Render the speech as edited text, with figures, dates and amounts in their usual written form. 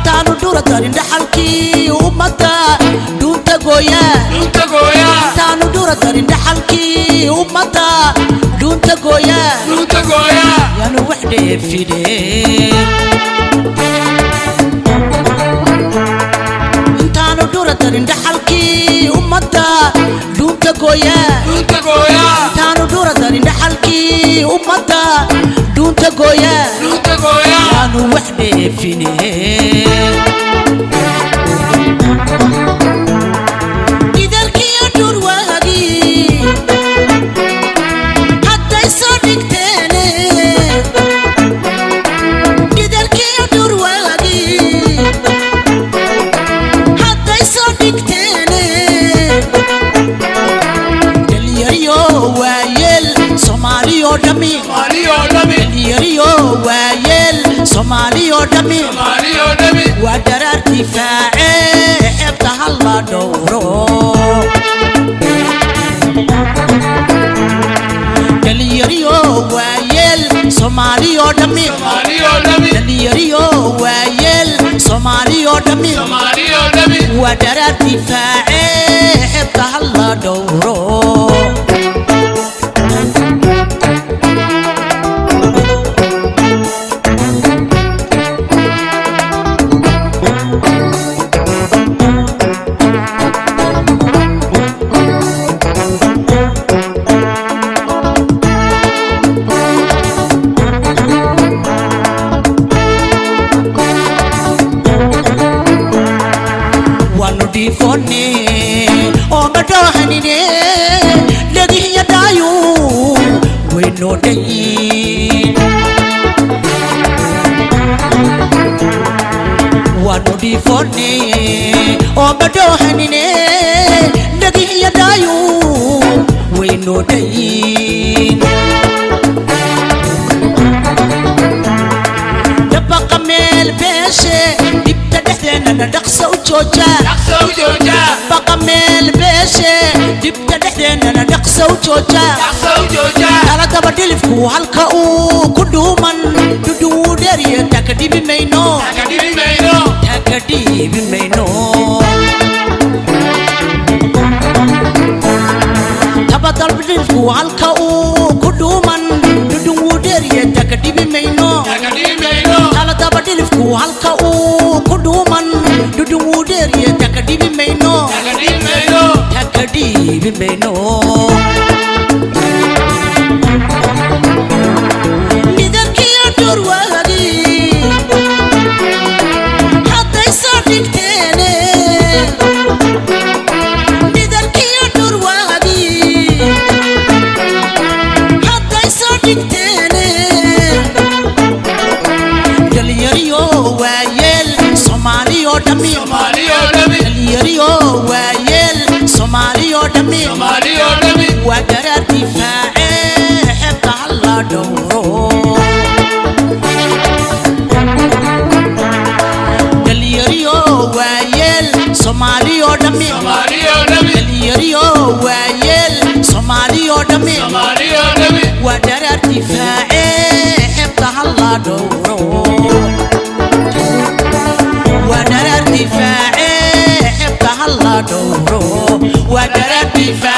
تانو دورة دارين دحالكي ومتا دونتا غويا تانو دورة دارين دحالكي ومتا دونتا غويا يانو وحدة في دي تانو دورة دارين دحالكي ومتا دونتا غويا تانو دورة دارين دحالكي ومتا دونتا غويا يانو وحدة في دي Somali odami ودرار دفاعي حبتها الله دوره دليريو وايل Somali odami دليريو وايل Somali odami ودرار دفاعي حبتها الله دوره Wanudi fone obedo hanine nagi yadayu we no dayin dabba kamel beshe dibta dehdena daqsa ujoja dabba kamel beshe dibta dehdena daqsa ujoja ala tabadilifku halka u kuduman dudu deriya takdibi meino takdibi meino tabadal bidilifku halka u kuduman dudu deriya takdibi meino ala tabadilifku halka u kuduman dudu deriya takdibi meino takdibi meino ودرار دفاعي حبتها الله دوره دليريو وايل Somali odami دليريو وايل Somali odami ودرار دفاعي حبتها الله دوره ودرار دفاعي حبتها الله دوره ودرار دفاعي